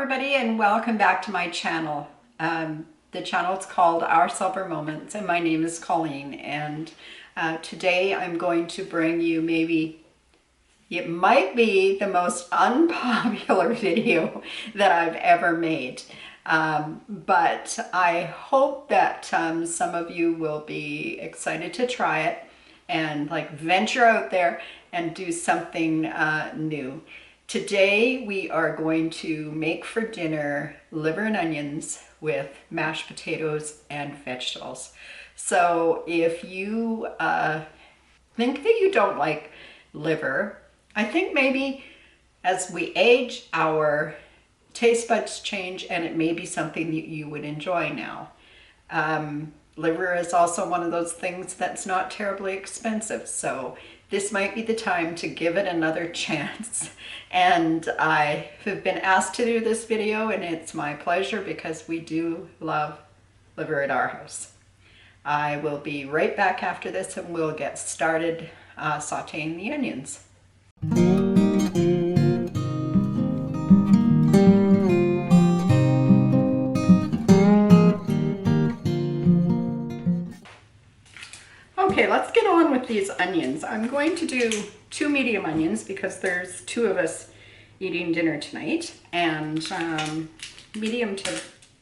everybody, and welcome back to my channel. The channel is called Our Silver Moments, and my name is Colleen. And today I'm going to bring you it might be the most unpopular video that I've ever made. But I hope that some of you will be excited to try it and venture out there and do something new. Today we are going to make for dinner liver and onions with mashed potatoes and vegetables. So if you think that you don't like liver, I think maybe as we age our taste buds change and it may be something that you would enjoy now. Liver is also one of those things that's not terribly expensive, so this might be the time to give it another chance. And I have been asked to do this video, and it's my pleasure because we do love liver at our house. I will be right back after this and we'll get started sauteing the onions. Okay, let's get on with these onions. I'm going to do 2 medium onions because there's 2 of us eating dinner tonight, and medium to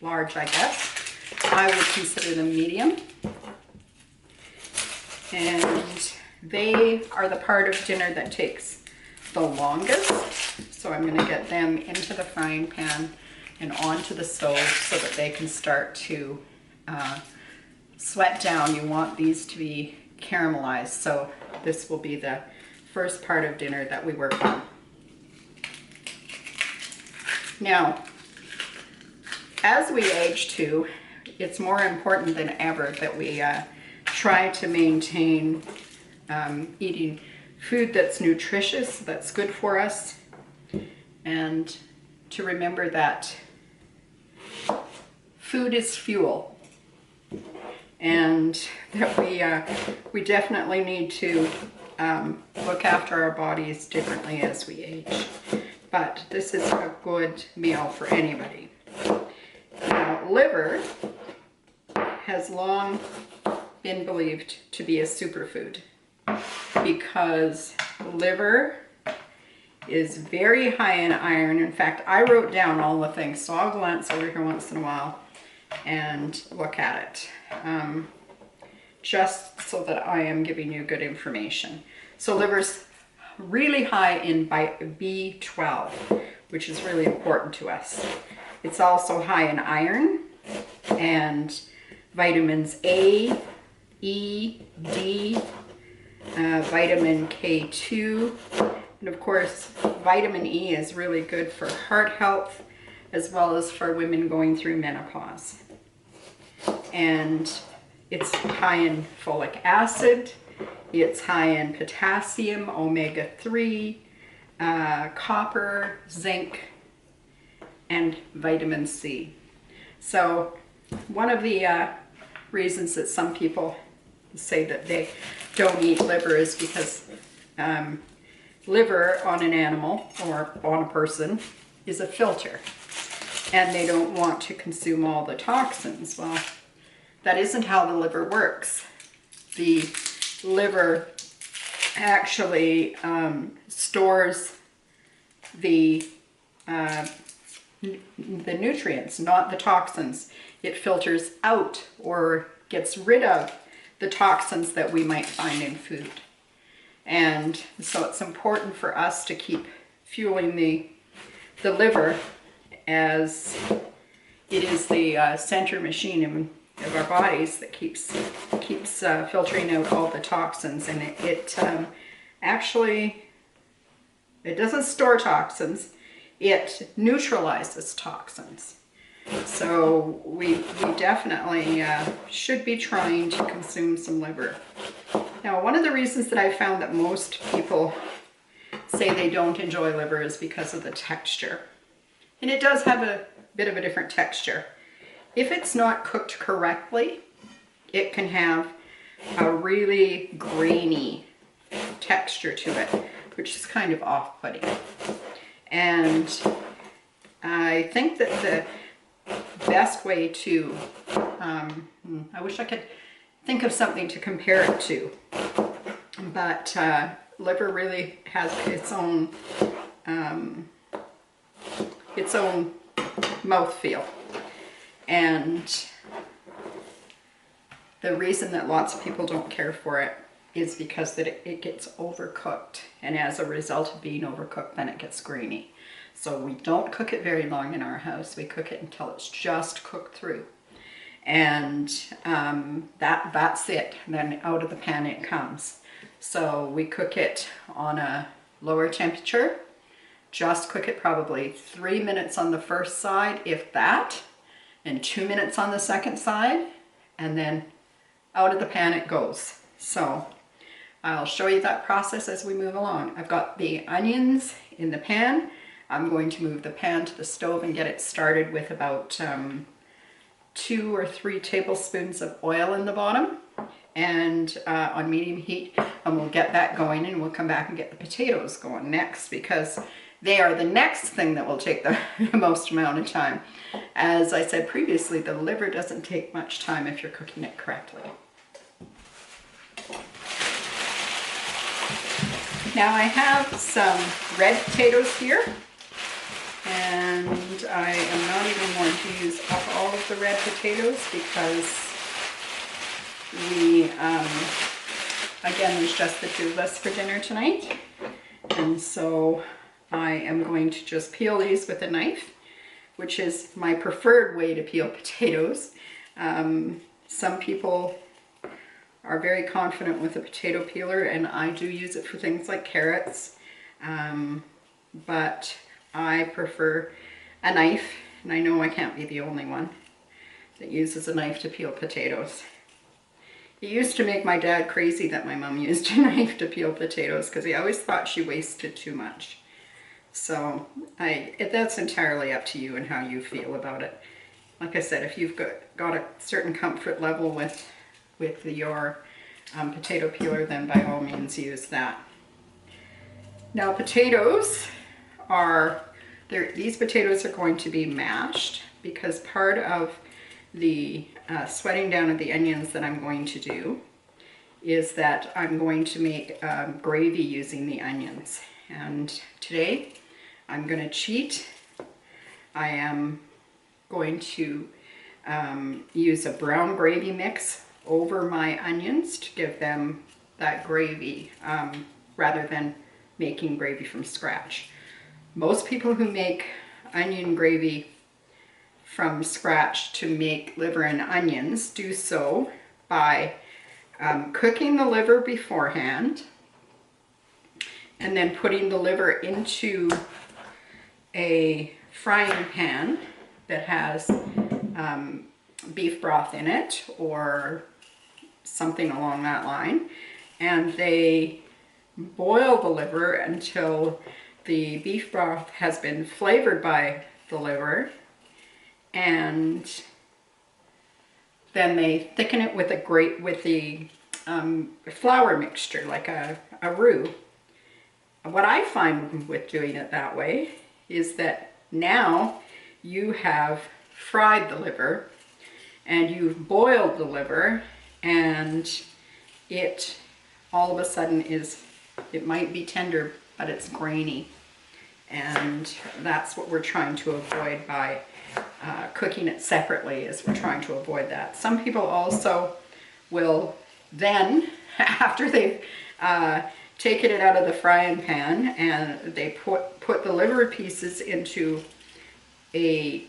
large, I guess. I would consider them medium. And they are the part of dinner that takes the longest. So I'm going to get them into the frying pan and onto the stove so that they can start to sweat down. You want these to be caramelized, so this will be the first part of dinner that we work on. Now, as we age too, it's more important than ever that we try to maintain eating food that's nutritious, that's good for us, and to remember that food is fuel. And that we definitely need to look after our bodies differently as we age. But this is a good meal for anybody. Now, liver has long been believed to be a superfood because liver is very high in iron. In fact, I wrote down all the things, so I'll glance over here once in a while and look at it, just so that I am giving you good information. So liver's really high in B12, which is really important to us. It's also high in iron and vitamins A, E, D, vitamin K2, and of course vitamin E is really good for heart health as well as for women going through menopause. And it's high in folic acid, it's high in potassium, omega-3, copper, zinc, and vitamin C. So one of the reasons that some people say that they don't eat liver is because liver on an animal or on a person is a filter, and they don't want to consume all the toxins. Well, that isn't how the liver works. The liver actually stores the nutrients, not the toxins. It filters out or gets rid of the toxins that we might find in food. And so it's important for us to keep fueling the liver, as it is the center machine of our bodies that keeps filtering out all the toxins. And it actually, it doesn't store toxins, it neutralizes toxins. So we definitely should be trying to consume some liver. Now, one of the reasons that I found that most people say they don't enjoy liver is because of the texture. And it does have a bit of a different texture. If it's not cooked correctly, it can have a really grainy texture to it, which is kind of off-putting. And I think that the best way to, I wish I could think of something to compare it to, but liver really has its own mouthfeel. And the reason that lots of people don't care for it is because that it gets overcooked, and as a result of being overcooked, then it gets grainy. So we don't cook it very long in our house. We cook it until it's just cooked through, and that's it. And then out of the pan it comes. So we cook it on a lower temperature. Just cook it probably 3 minutes on the first side, if that, and 2 minutes on the second side, and then out of the pan it goes. So I'll show you that process as we move along. I've got the onions in the pan. I'm going to move the pan to the stove and get it started with about 2 or 3 tablespoons of oil in the bottom, and on medium heat, and we'll get that going, and we'll come back and get the potatoes going next, because they are the next thing that will take the most amount of time. As I said previously, the liver doesn't take much time if you're cooking it correctly. Now I have some red potatoes here, and I am not even going to use up all of the red potatoes because we, again, there's just the 2 of us for dinner tonight, and so I am going to just peel these with a knife, which is my preferred way to peel potatoes. Some people are very confident with a potato peeler, and I do use it for things like carrots, but I prefer a knife, and I know I can't be the only one that uses a knife to peel potatoes. It used to make my dad crazy that my mom used a knife to peel potatoes, because he always thought she wasted too much. So that's entirely up to you and how you feel about it. Like I said, if you've got a certain comfort level with your potato peeler, then by all means use that. Now potatoes these potatoes are going to be mashed, because part of the sweating down of the onions that I'm going to do is that I'm going to make gravy using the onions. And today I'm going to cheat. I am going to use a brown gravy mix over my onions to give them that gravy, rather than making gravy from scratch. Most people who make onion gravy from scratch to make liver and onions do so by cooking the liver beforehand, and then putting the liver into a frying pan that has beef broth in it or something along that line, and they boil the liver until the beef broth has been flavored by the liver, and then they thicken it with the flour mixture, like a roux. What I find with doing it that way is that now you have fried the liver and you've boiled the liver, and it all of a sudden it might be tender, but it's grainy. And that's what we're trying to avoid by cooking it separately, is we're trying to avoid that. Some people also will then, after they've taken it out of the frying pan, and they put the liver pieces into a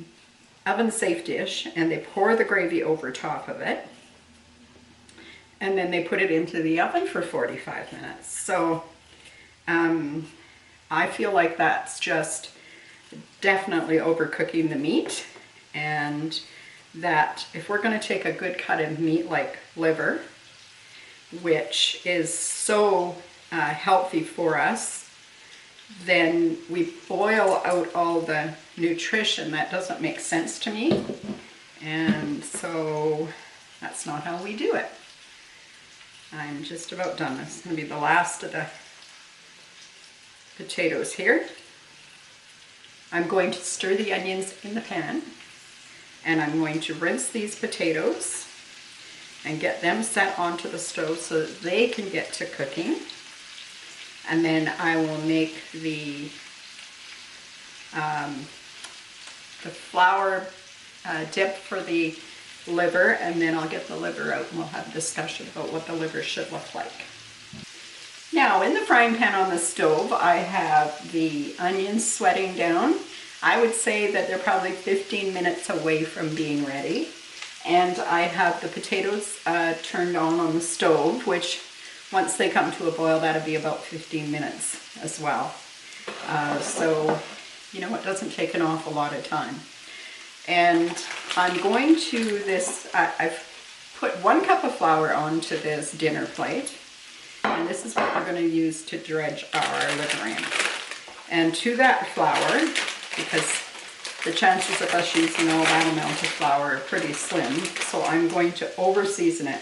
oven-safe dish, and they pour the gravy over top of it, and then they put it into the oven for 45 minutes. So I feel like that's just definitely overcooking the meat, and that if we're going to take a good cut of meat like liver, which is so healthy for us, then we boil out all the nutrition. That doesn't make sense to me, and so that's not how we do it. I'm just about done. This is going to be the last of the potatoes here. I'm going to stir the onions in the pan, and I'm going to rinse these potatoes and get them set onto the stove so that they can get to cooking. And then I will make the flour dip for the liver, and then I'll get the liver out and we'll have a discussion about what the liver should look like. Now, in the frying pan on the stove, I have the onions sweating down. I would say that they're probably 15 minutes away from being ready. And I have the potatoes turned on the stove, which once they come to a boil, that'll be about 15 minutes as well. So, you know, it doesn't take an awful lot of time. And I'm going to I've put 1 cup of flour onto this dinner plate. And this is what we're going to use to dredge our liver in. And to that flour, because the chances of us using all that amount of flour are pretty slim, so I'm going to over season it.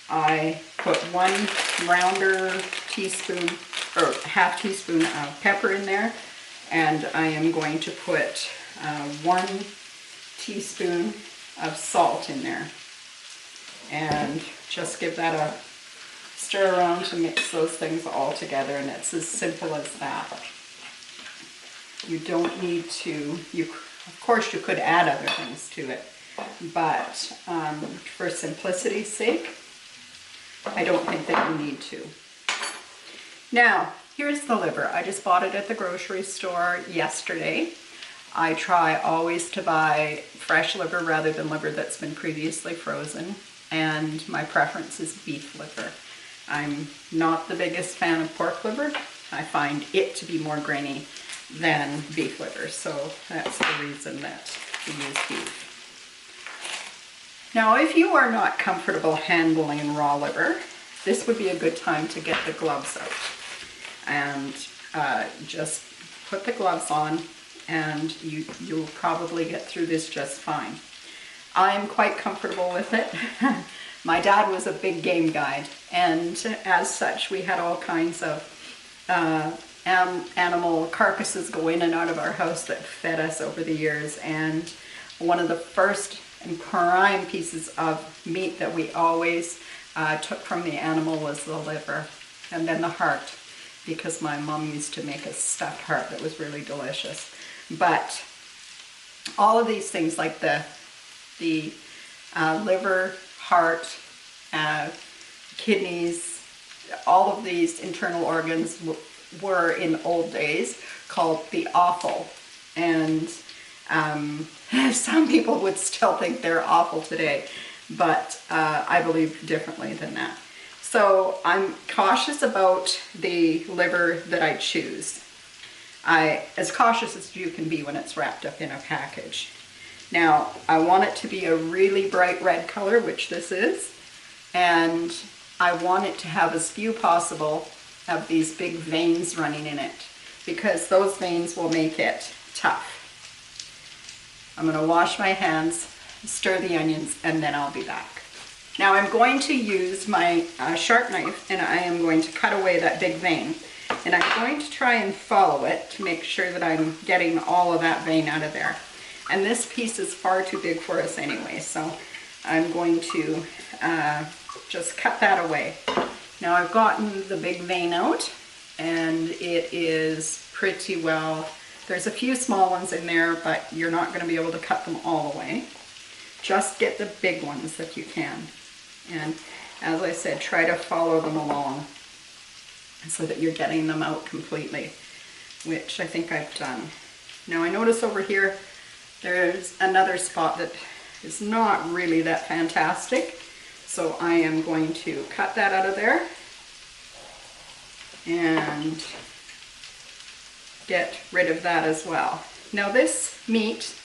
I put 1 rounder teaspoon or half teaspoon of pepper in there, and I am going to put 1 teaspoon of salt in there, and just give that a stir around to mix those things all together, and it's as simple as that. You don't need to, of course you could add other things to it, but for simplicity's sake, I don't think that you need to. Now, here's the liver. I just bought it at the grocery store yesterday. I try always to buy fresh liver rather than liver that's been previously frozen, and my preference is beef liver. I'm not the biggest fan of pork liver. I find it to be more grainy than beef liver, so that's the reason that we use beef. Now, if you are not comfortable handling raw liver, this would be a good time to get the gloves out. And just put the gloves on, and you'll probably get through this just fine. I'm quite comfortable with it. My dad was a big game guide, and as such, we had all kinds of animal carcasses go in and out of our house that fed us over the years. And one of the first and prime pieces of meat that we always took from the animal was the liver, and then the heart, because my mom used to make a stuffed heart that was really delicious. But all of these things, like the liver, heart, kidneys, all of these internal organs were in old days called the offal, and some people would still think they're awful today, but I believe differently than that. So I'm cautious about the liver that I choose. As cautious as you can be when it's wrapped up in a package. Now, I want it to be a really bright red color, which this is, and I want it to have as few possible of these big veins running in it, because those veins will make it tough. I'm going to wash my hands, stir the onions, and then I'll be back. Now I'm going to use my sharp knife, and I am going to cut away that big vein. And I'm going to try and follow it to make sure that I'm getting all of that vein out of there. And this piece is far too big for us anyway, so I'm going to just cut that away. Now I've gotten the big vein out, and it is pretty well, there's a few small ones in there, but you're not going to be able to cut them all away. Just get the big ones if you can. And as I said, try to follow them along so that you're getting them out completely, which I think I've done. Now I notice over here there's another spot that is not really that fantastic, so I am going to cut that out of there and get rid of that as well. Now this meat,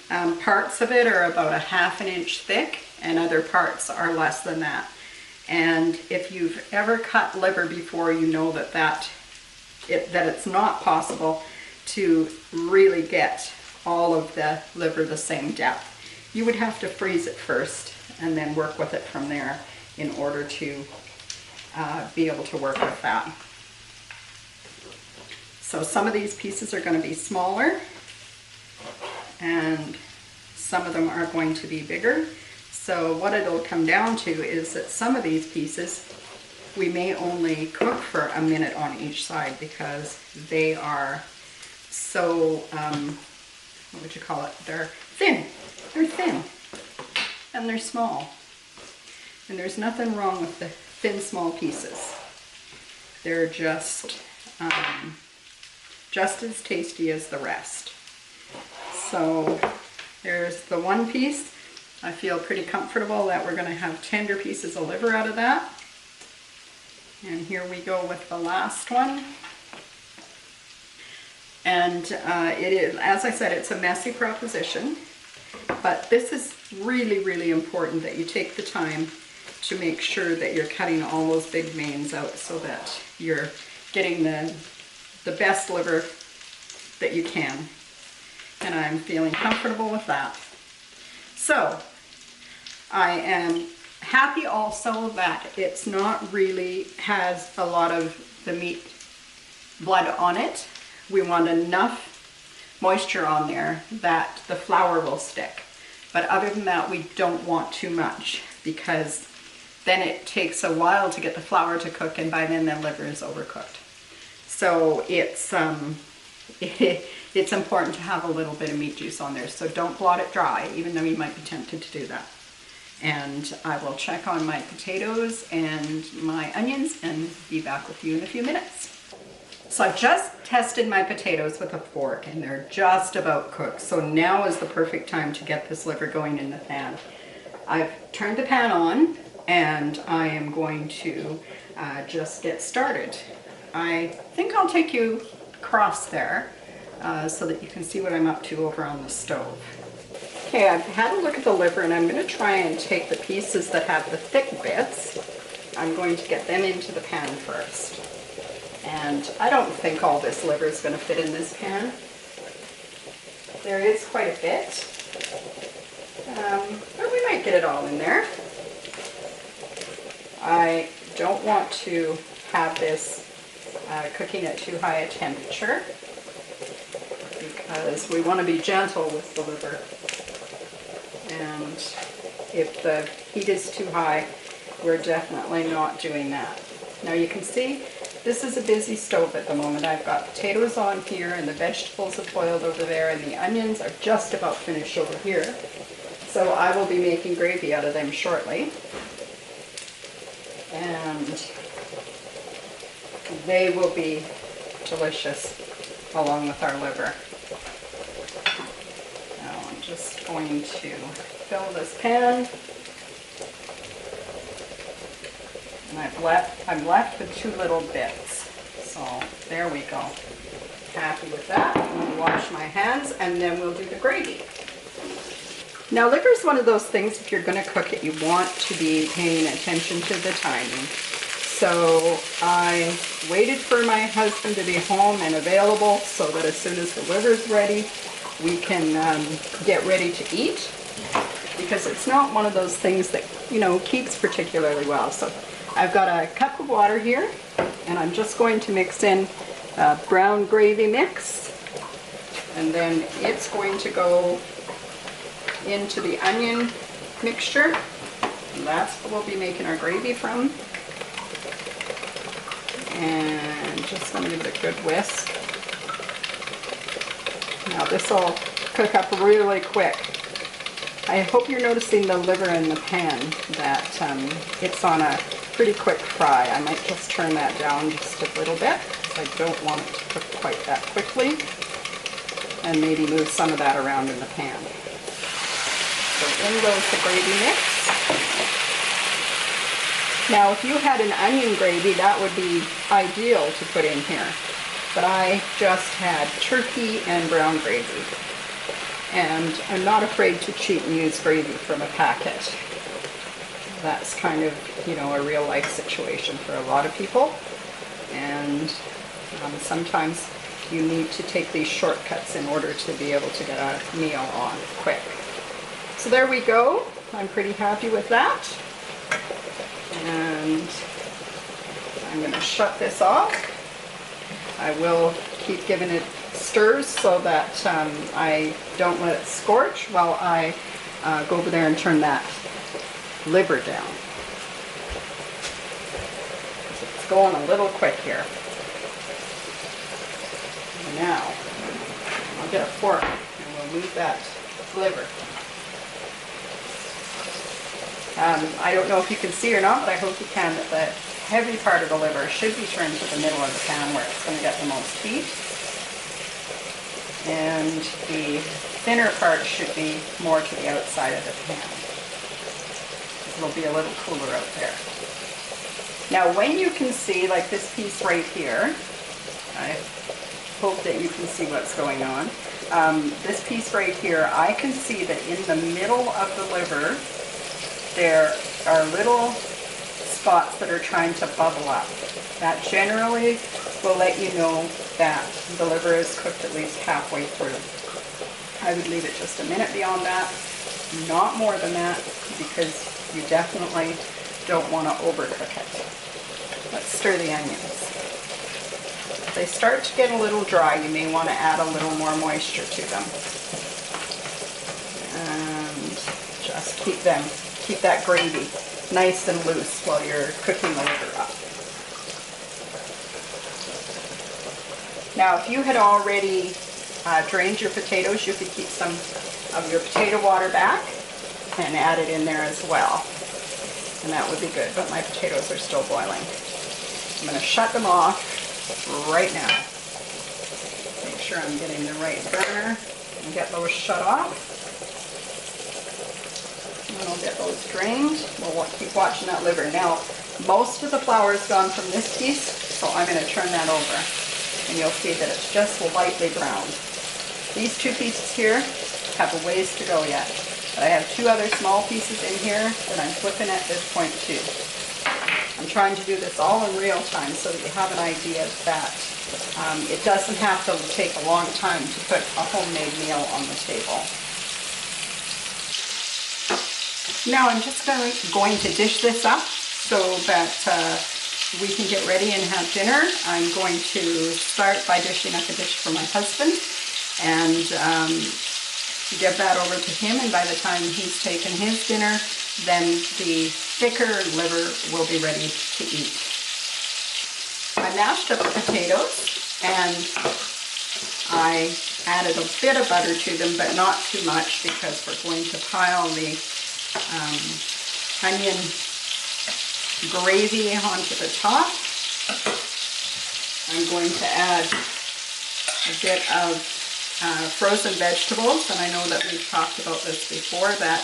parts of it are about 1/2 inch thick, and other parts are less than that. And if you've ever cut liver before, you know that it's not possible to really get all of the liver the same depth. You would have to freeze it first and then work with it from there in order to be able to work with that. So some of these pieces are going to be smaller and some of them are going to be bigger. So what it'll come down to is that some of these pieces we may only cook for a minute on each side because they are so, what would you call it? They're thin. They're thin and they're small. And there's nothing wrong with the thin, small pieces. They're just as tasty as the rest. So there's the one piece. I feel pretty comfortable that we're going to have tender pieces of liver out of that. And here we go with the last one. And it is, as I said, it's a messy proposition, but this is really, really important that you take the time to make sure that you're cutting all those big veins out so that you're getting the best liver that you can. And I'm feeling comfortable with that. So I am happy also that it's not really has a lot of the meat blood on it. We want enough moisture on there that the flour will stick. But other than that, we don't want too much because then it takes a while to get the flour to cook, and by then the liver is overcooked. So it's important to have a little bit of meat juice on there. So don't blot it dry, even though you might be tempted to do that. And I will check on my potatoes and my onions and be back with you in a few minutes. So I just tested my potatoes with a fork and they're just about cooked. So now is the perfect time to get this liver going in the pan. I've turned the pan on and I am going to just get started. I think I'll take you across there so that you can see what I'm up to over on the stove. Okay, I've had a look at the liver and I'm going to try and take the pieces that have the thick bits. I'm going to get them into the pan first. And I don't think all this liver is going to fit in this pan. There is quite a bit. But we might get it all in there. I don't want to have this cooking at too high a temperature because we want to be gentle with the liver. And if the heat is too high, we're definitely not doing that. Now you can see this is a busy stove at the moment. I've got potatoes on here and the vegetables have boiled over there and the onions are just about finished over here. So I will be making gravy out of them shortly. And they will be delicious along with our liver. Now I'm just going to fill this pan. And I'm left with 2 little bits. So there we go. Happy with that. I'm going to wash my hands and then we'll do the gravy. Now liver is one of those things, if you're going to cook it, you want to be paying attention to the timing. So I waited for my husband to be home and available so that as soon as the liver's ready, we can get ready to eat. Because it's not one of those things that, you know, keeps particularly well. So I've got a cup of water here and I'm just going to mix in brown gravy mix. And then it's going to go into the onion mixture. And that's what we'll be making our gravy from. And just going to give it a good whisk. Now this will cook up really quick. I hope you're noticing the liver in the pan, that it's on a pretty quick fry. I might just turn that down just a little bit because I don't want it to cook quite that quickly. And maybe move some of that around in the pan. So in goes the gravy mix. Now if you had an onion gravy, that would be ideal to put in here. But I just had turkey and brown gravy. And I'm not afraid to cheat and use gravy from a packet. That's kind of, you know, a real life situation for a lot of people. And sometimes you need to take these shortcuts in order to be able to get a meal on quick. So there we go. I'm pretty happy with that. And I'm going to shut this off. I will keep giving it stirs so that I don't let it scorch while I go over there and turn that liver down. It's going a little quick here. Now, I'll get a fork and we'll move that liver. I don't know if you can see or not, but I hope you can, that the heavy part of the liver should be turned to the middle of the pan where it's going to get the most heat. And the thinner part should be more to the outside of the pan. It'll be a little cooler out there. Now when you can see, like this piece right here, I hope that you can see what's going on. This piece right here, I can see that in the middle of the liver, there are little spots that are trying to bubble up. That generally will let you know that the liver is cooked at least halfway through. I would leave it just a minute beyond that, not more than that, because you definitely don't want to overcook it. Let's stir the onions. If they start to get a little dry, you may want to add a little more moisture to them. And just keep that gravy nice and loose while you're cooking the liver up. Now, if you had already drained your potatoes, you could keep some of your potato water back and add it in there as well. And that would be good, but my potatoes are still boiling. I'm going to shut them off right now. Make sure I'm getting the right burner and get those shut off. And I'll get those drained. We'll keep watching that liver. Now, most of the flour is gone from this piece, so I'm going to turn that over. And you'll see that it's just lightly browned. These two pieces here have a ways to go yet. But I have two other small pieces in here that I'm flipping at this point too. I'm trying to do this all in real time so that you have an idea that it doesn't have to take a long time to put a homemade meal on the table. Now I'm just going to dish this up so that we can get ready and have dinner. I'm going to start by dishing up a dish for my husband and give that over to him, and by the time he's taken his dinner, then the thicker liver will be ready to eat. I mashed up the potatoes and I added a bit of butter to them, but not too much because we're going to pile the onion gravy onto the top. I'm going to add a bit of frozen vegetables, and I know that we've talked about this before, that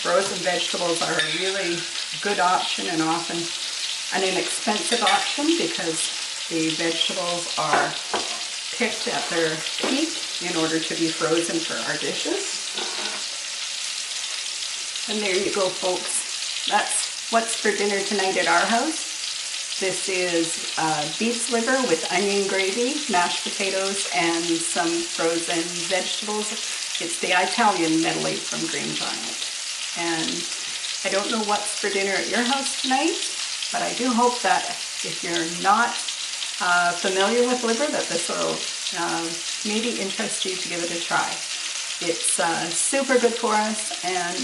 frozen vegetables are a really good option and often an inexpensive option because the vegetables are picked at their peak in order to be frozen for our dishes. And there you go, folks. That's what's for dinner tonight at our house. This is beef liver with onion gravy, mashed potatoes, and some frozen vegetables. It's the Italian medley from Green Giant. And I don't know what's for dinner at your house tonight, but I do hope that if you're not familiar with liver, that this will maybe interest you to give it a try. It's super good for us, and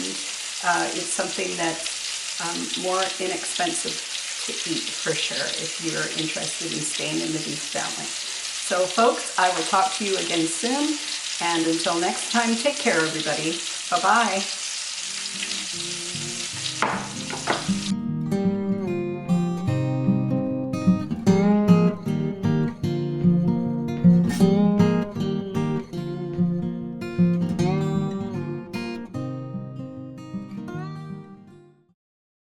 it's something that's more inexpensive to eat for sure if you're interested in staying in the beef family. So folks, I will talk to you again soon, and until next time, take care everybody. Bye-bye.